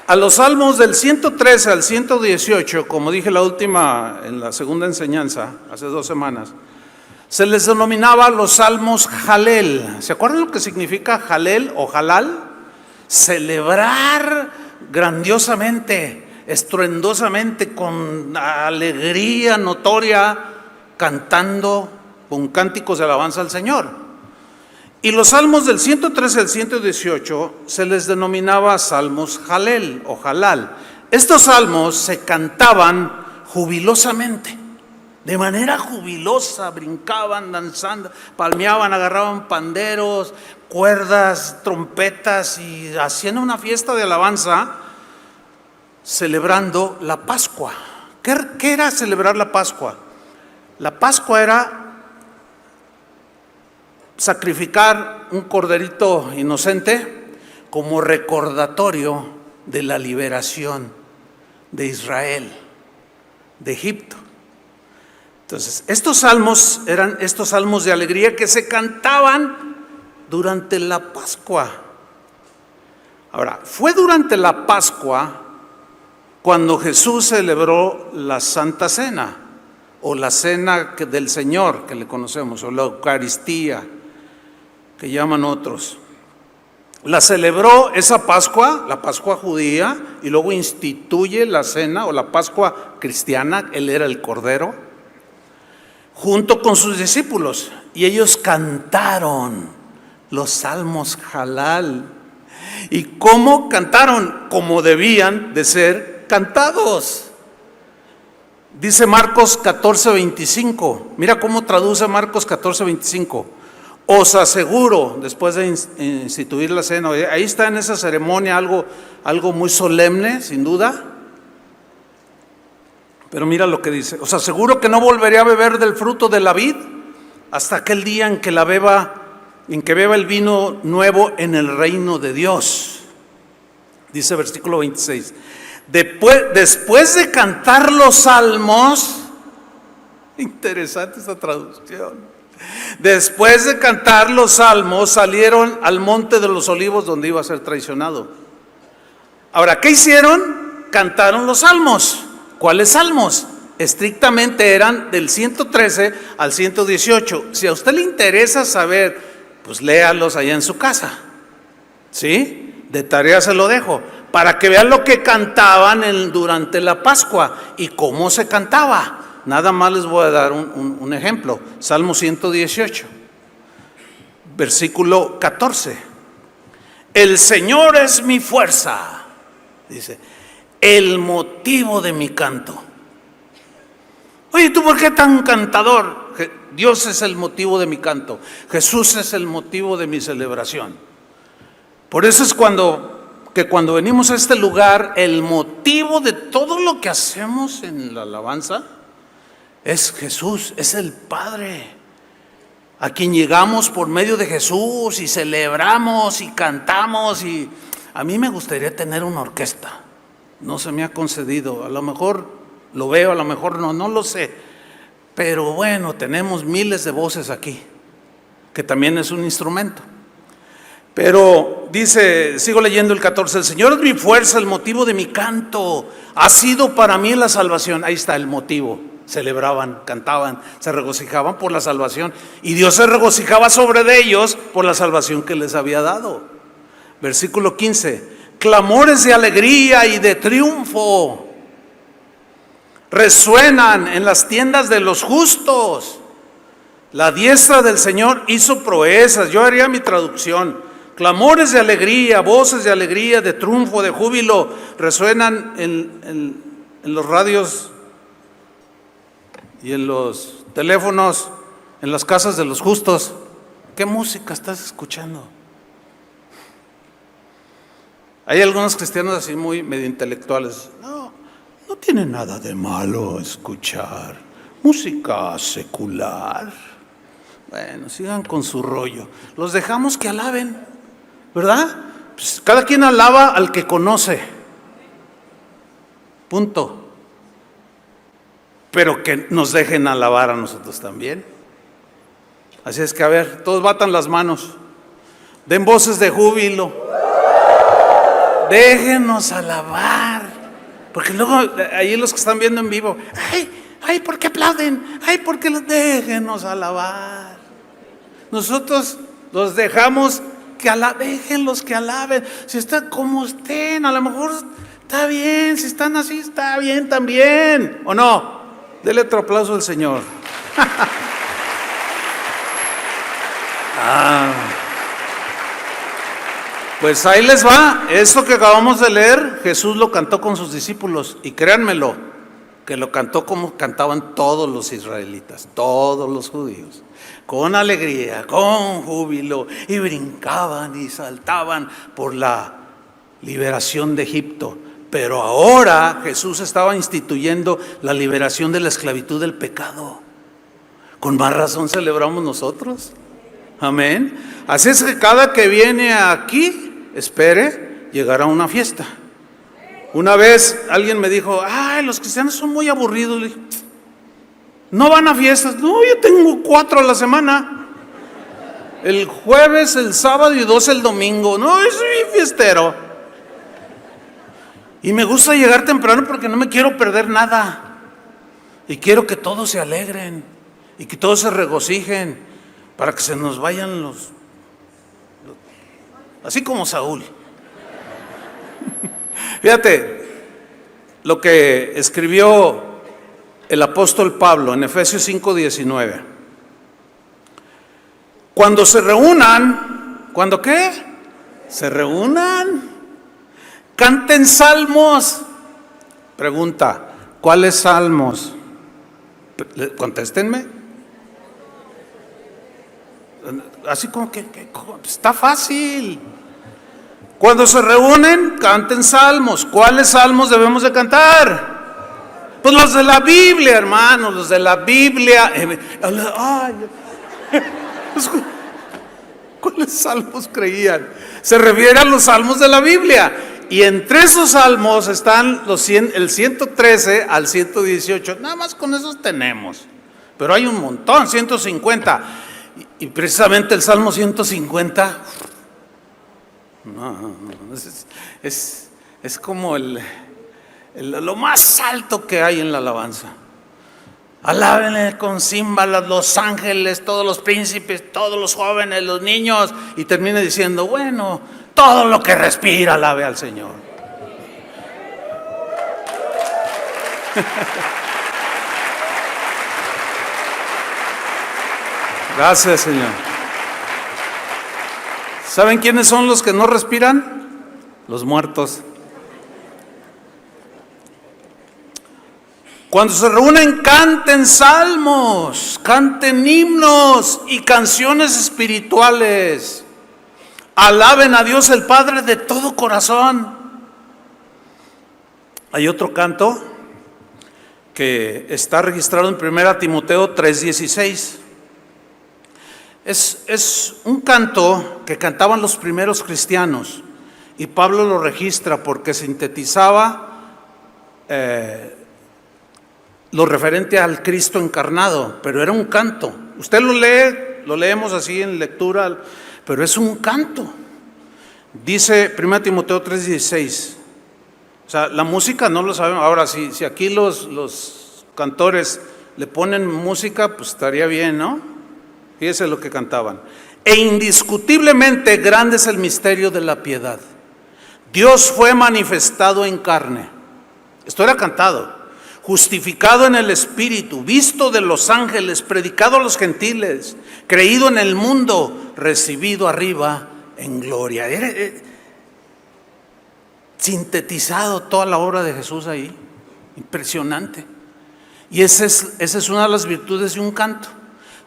A los salmos del 113 al 118, como dije en la segunda enseñanza, hace 2 semanas, se les denominaba los salmos Jalel. ¿Se acuerdan lo que significa Jalel o Jalal? Celebrar grandiosamente, estruendosamente, con alegría notoria, cantando con cánticos de alabanza al Señor. Y los salmos del 113 al 118 se les denominaba salmos Jalel o Jalal. Estos salmos se cantaban jubilosamente, de manera jubilosa, brincaban, danzando, palmeaban, agarraban panderos, cuerdas, trompetas y hacían una fiesta de alabanza celebrando la Pascua. ¿Qué era celebrar la Pascua? La Pascua era sacrificar un corderito inocente como recordatorio de la liberación de Israel, de Egipto. Entonces, estos salmos eran estos salmos de alegría que se cantaban durante la Pascua. Ahora, fue durante la Pascua cuando Jesús celebró la Santa Cena, o la Cena del Señor, que le conocemos, o la Eucaristía, que llaman otros. La celebró esa Pascua, la Pascua judía, y luego instituye la cena o la Pascua cristiana. Él era el Cordero, junto con sus discípulos, y ellos cantaron los salmos Jalal. ¿Y cómo cantaron? Como debían de ser cantados. Dice Marcos 14:25. Mira cómo traduce Marcos 14:25. Os aseguro, después de instituir la cena, ahí está en esa ceremonia algo muy solemne, sin duda. Pero mira lo que dice: os aseguro que no volveré a beber del fruto de la vid hasta aquel día en que beba el vino nuevo en el reino de Dios. Dice versículo 26. Después de cantar los salmos, interesante esta traducción. Después de cantar los salmos, salieron al monte de los olivos donde iba a ser traicionado. Ahora, ¿qué hicieron? Cantaron los salmos. ¿Cuáles salmos? Estrictamente eran del 113 al 118. Si a usted le interesa saber, pues léalos allá en su casa. ¿Sí? De tarea se lo dejo, para que vean lo que cantaban durante la Pascua y cómo se cantaba. Nada más les voy a dar un ejemplo. Salmo 118, versículo 14. El Señor es mi fuerza, dice, el motivo de mi canto. Oye, ¿tú por qué tan cantador? Dios es el motivo de mi canto. Jesús es el motivo de mi celebración. Por eso es cuando venimos a este lugar, el motivo de todo lo que hacemos en la alabanza es Jesús, es el Padre, a quien llegamos por medio de Jesús y celebramos y cantamos. Y a mí me gustaría tener una orquesta, no se me ha concedido, a lo mejor lo veo, a lo mejor no lo sé, pero bueno, tenemos miles de voces aquí, que también es un instrumento. Pero dice, sigo leyendo el 14, el Señor es mi fuerza, el motivo de mi canto, ha sido para mí la salvación. Ahí está el motivo. Celebraban, cantaban, se regocijaban por la salvación, y Dios se regocijaba sobre de ellos por la salvación que les había dado. Versículo 15, clamores de alegría y de triunfo resuenan en las tiendas de los justos. La diestra del Señor hizo proezas. Yo haría mi traducción: clamores de alegría, voces de alegría, de triunfo, de júbilo resuenan en los radios y en los teléfonos, en las casas de los justos. ¿Qué música estás escuchando? Hay algunos cristianos así muy medio intelectuales. No tiene nada de malo escuchar música secular. Bueno, sigan con su rollo. Los dejamos que alaben, ¿verdad? Pues cada quien alaba al que conoce. Punto. Pero que nos dejen alabar a nosotros también. Así es que, a ver, todos batan las manos. Den voces de júbilo. Déjenos alabar. Porque luego, ahí los que están viendo en vivo, ay, ¿por qué aplauden? Ay, ¿por qué los déjenos alabar? Nosotros los dejamos que alaben, déjenlos que alaben. Si están como estén, a lo mejor está bien. Si están así, está bien también. ¿O no? Dele otro aplauso al Señor. Pues ahí les va. Esto que acabamos de leer, Jesús lo cantó con sus discípulos. Y créanmelo, que lo cantó como cantaban todos los israelitas, todos los judíos. Con alegría, con júbilo. Y brincaban y saltaban por la liberación de Egipto. Pero ahora Jesús estaba instituyendo la liberación de la esclavitud del pecado. Con más razón celebramos nosotros. Amén. Así es que cada que viene aquí, espere, llegará una fiesta. Una vez alguien me dijo, ay, los cristianos son muy aburridos. Le dije, no van a fiestas. No, yo tengo 4 a la semana. El jueves, el sábado y 2 el domingo. No, yo soy fiestero. Y me gusta llegar temprano porque no me quiero perder nada. Y quiero que todos se alegren y que todos se regocijen para que se nos vayan los así como Saúl. Fíjate lo que escribió el apóstol Pablo en Efesios 5:19. Cuando se reúnan, ¿cuándo qué? Se reúnan. Canten salmos. Pregunta, ¿cuáles salmos? Contéstenme. Así como que está fácil. Cuando se reúnen, canten salmos. ¿Cuáles salmos debemos de cantar? Pues los de la Biblia, hermanos, los de la Biblia. ¿Cuáles salmos creían? Se refiere a los salmos de la Biblia. Y entre esos salmos están el 113 al 118. Nada más con esos tenemos. Pero hay un montón, 150. Y precisamente el Salmo 150 es como lo más alto que hay en la alabanza. Alábenle con címbalas los ángeles, todos los príncipes, todos los jóvenes, los niños. Y termina diciendo, bueno, todo lo que respira alabe al Señor. Gracias, Señor. ¿Saben quiénes son los que no respiran? Los muertos. Cuando se reúnen, canten salmos, canten himnos y canciones espirituales. Alaben a Dios el Padre de todo corazón. Hay otro canto que está registrado en 1 Timoteo 3:16. Es un canto que cantaban los primeros cristianos y Pablo lo registra porque sintetizaba lo referente al Cristo encarnado, pero era un canto. Usted lo lee, lo leemos así en lectura, pero es un canto. Dice 1 Timoteo 3:16. O sea, la música no lo sabemos. Ahora, si aquí los cantores le ponen música, pues estaría bien, ¿no? Fíjese lo que cantaban. E indiscutiblemente grande es el misterio de la piedad. Dios fue manifestado en carne. Esto era cantado. Justificado en el Espíritu, visto de los ángeles, predicado a los gentiles, creído en el mundo, recibido arriba en gloria. Sintetizado toda la obra de Jesús ahí. Impresionante. Y esa es una de las virtudes de un canto,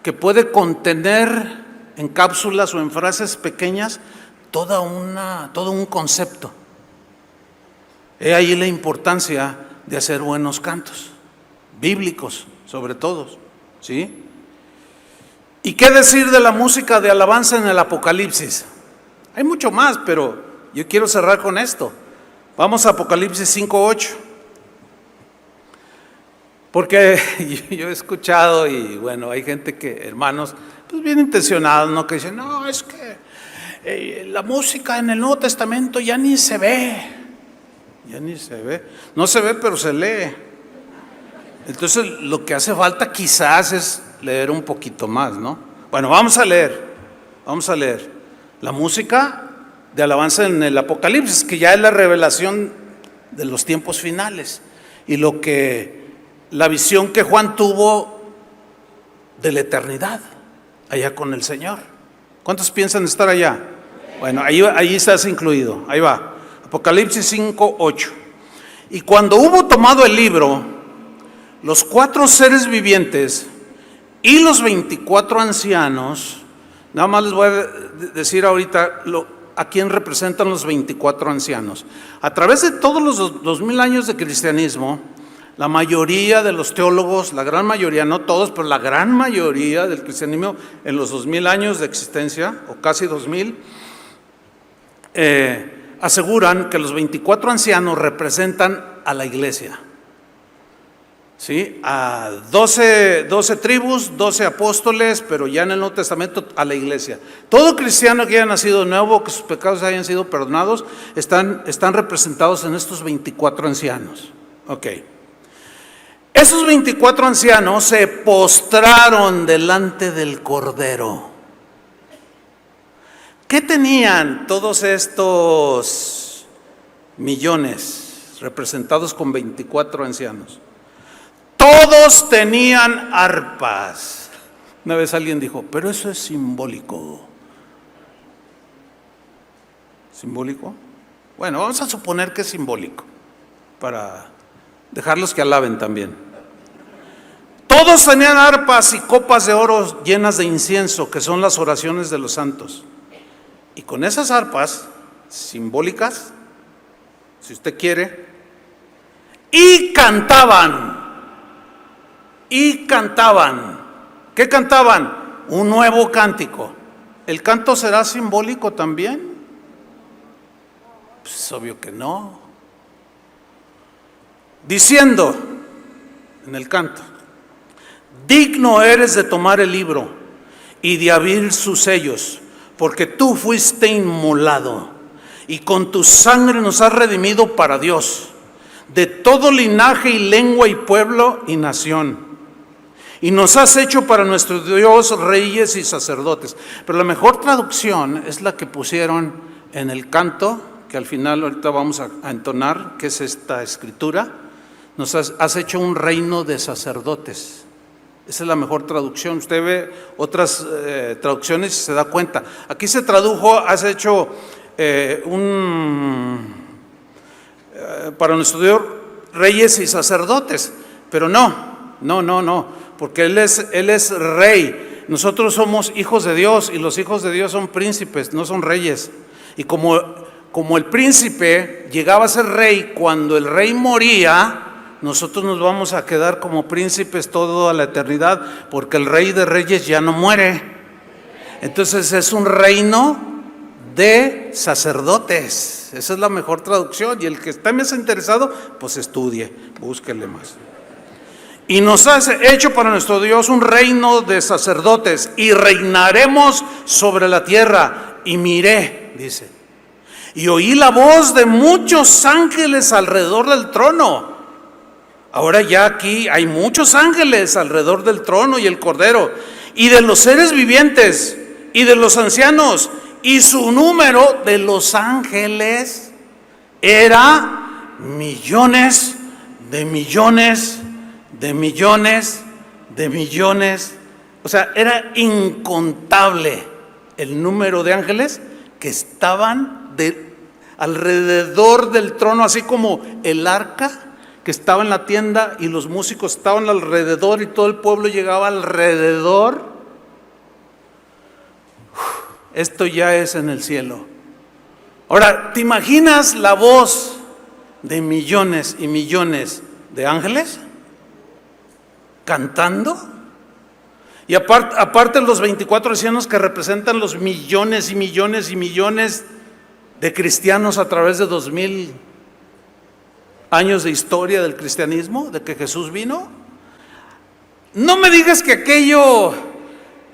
que puede contener en cápsulas o en frases pequeñas todo un concepto. He ahí la importancia de hacer buenos cantos, bíblicos sobre todo, ¿sí? ¿Y qué decir de la música de alabanza en el Apocalipsis? Hay mucho más, pero yo quiero cerrar con esto. Vamos a Apocalipsis 5:8. Porque yo he escuchado y bueno, hay gente que, hermanos, pues bien intencionados, ¿no? Que dicen, no, es que la música en el Nuevo Testamento ya ni se ve. Ya ni se ve. No se ve, pero se lee. Entonces, lo que hace falta quizás es leer un poquito más, ¿no? Bueno, vamos a leer. La música de alabanza en el Apocalipsis, que ya es la revelación de los tiempos finales. Y la visión que Juan tuvo de la eternidad, allá con el Señor. ¿Cuántos piensan estar allá? Bueno, ahí estás incluido. Ahí va. Apocalipsis 5:8. Y cuando hubo tomado el libro, los 4 seres vivientes y los 24 ancianos, nada más les voy a decir ahorita a quién representan los 24 ancianos. A través de todos los 2000 años de cristianismo, la mayoría de los teólogos, la gran mayoría, no todos, pero la gran mayoría del cristianismo en los 2000 años de existencia, o casi 2000, aseguran que los 24 ancianos representan a la iglesia. ¿Sí? A 12 tribus, 12 apóstoles, pero ya en el Nuevo Testamento a la iglesia. Todo cristiano que haya nacido de nuevo, que sus pecados hayan sido perdonados, están representados en estos 24 ancianos. Ok. Esos 24 ancianos se postraron delante del Cordero. ¿Qué tenían todos estos millones representados con 24 ancianos? Todos tenían arpas. Una vez alguien dijo, pero eso es simbólico. ¿Simbólico? Bueno, vamos a suponer que es simbólico, para dejarlos que alaben también. Todos tenían arpas y copas de oro llenas de incienso, que son las oraciones de los santos. Y con esas arpas simbólicas, si usted quiere, y cantaban. ¿Qué cantaban? Un nuevo cántico. ¿El canto será simbólico también? Pues obvio que no. Diciendo en el canto, digno eres de tomar el libro y de abrir sus sellos, porque tú fuiste inmolado y con tu sangre nos has redimido para Dios, de todo linaje y lengua y pueblo y nación. Y nos has hecho para nuestro Dios reyes y sacerdotes. Pero la mejor traducción es la que pusieron en el canto, que al final ahorita vamos a entonar, que es esta escritura. Nos has hecho un reino de sacerdotes. Esa es la mejor traducción. Usted ve otras traducciones y se da cuenta. Aquí se tradujo, has hecho para nuestro Dios reyes y sacerdotes. Pero no, porque Él es rey. Nosotros somos hijos de Dios y los hijos de Dios son príncipes, no son reyes. Y como el príncipe llegaba a ser rey, cuando el rey moría, nosotros nos vamos a quedar como príncipes toda la eternidad, porque el rey de reyes ya no muere. Entonces es un reino de sacerdotes. Esa es la mejor traducción. Y el que esté más interesado, pues estudie, búsquele más. Y nos has hecho para nuestro Dios un reino de sacerdotes y reinaremos sobre la tierra. Y miré, dice, y oí la voz de muchos ángeles alrededor del trono. Ahora ya aquí hay muchos ángeles alrededor del trono y el Cordero, y de los seres vivientes y de los ancianos, y su número de los ángeles era millones de millones de millones de millones. O sea, era incontable el número de ángeles que estaban alrededor del trono, así como el arca que estaba en la tienda y los músicos estaban alrededor y todo el pueblo llegaba alrededor. Esto ya es en el cielo. Ahora, ¿te imaginas la voz de millones y millones de ángeles cantando. Y aparte los 24 ancianos que representan los millones y millones y millones de cristianos a través de 2000 años de historia del cristianismo, de que Jesús vino. No me digas que aquello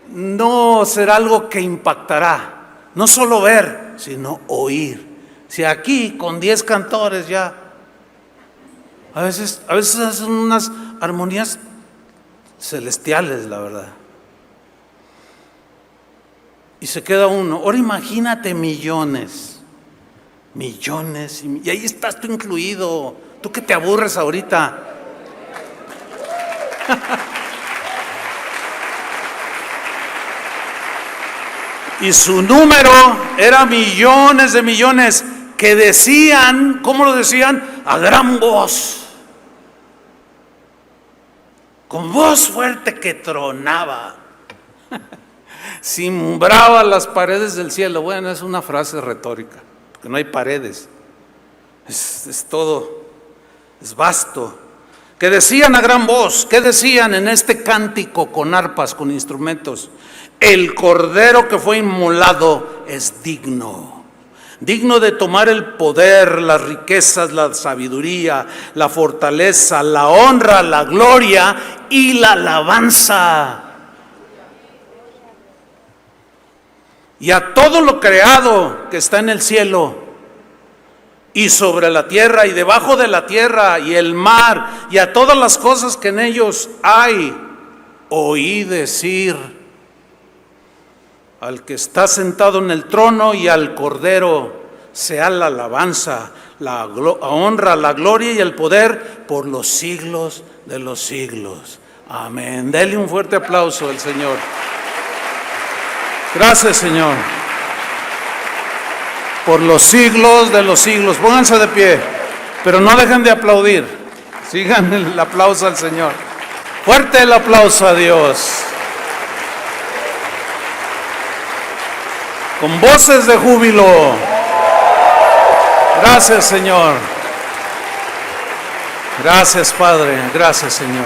no será algo que impactará, no solo ver, sino oír. Si aquí con 10 cantores ya, a veces hacen unas armonías celestiales, la verdad. Y se queda uno. Ahora imagínate millones, y ahí estás tú incluido. Tú que te aburres ahorita. Y su número era millones de millones que decían, ¿cómo lo decían? A gran voz, con voz fuerte que tronaba, cimbraba las paredes del cielo. Bueno, es una frase retórica, porque no hay paredes, es todo, es vasto. Que decían a gran voz, ¿qué decían en este cántico con arpas, con instrumentos? El cordero que fue inmolado es digno de tomar el poder, las riquezas, la sabiduría, la fortaleza, la honra, la gloria y la alabanza. Y a todo lo creado que está en el cielo y sobre la tierra y debajo de la tierra y el mar y a todas las cosas que en ellos hay, oí decir al que está sentado en el trono y al Cordero sea la alabanza, la honra, la gloria y el poder por los siglos de los siglos. Amén. Dele un fuerte aplauso al Señor. Gracias, Señor. Por los siglos de los siglos. Pónganse de pie, pero no dejen de aplaudir. Sigan el aplauso al Señor. Fuerte el aplauso a Dios. Con voces de júbilo. Gracias, Señor. Gracias, Padre. Gracias, Señor.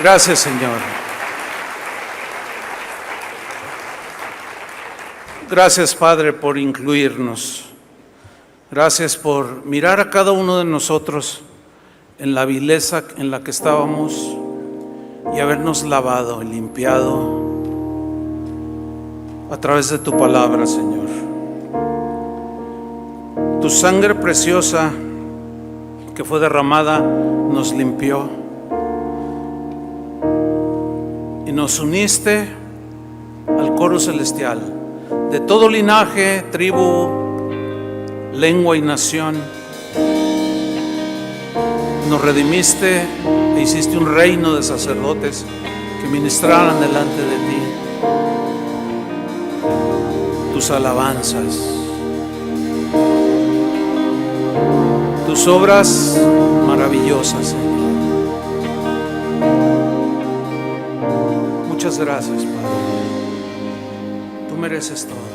Gracias, Señor. Gracias, Padre, por incluirnos. Gracias por mirar a cada uno de nosotros en la vileza en la que estábamos y habernos lavado y limpiado a través de tu palabra, Señor. Tu sangre preciosa que fue derramada nos limpió y nos uniste al coro celestial de todo linaje, tribu, lengua y nación. Nos redimiste e hiciste un reino de sacerdotes que ministraran delante de ti tus alabanzas, tus obras maravillosas, Señor. Muchas gracias, Padre. Tú mereces todo.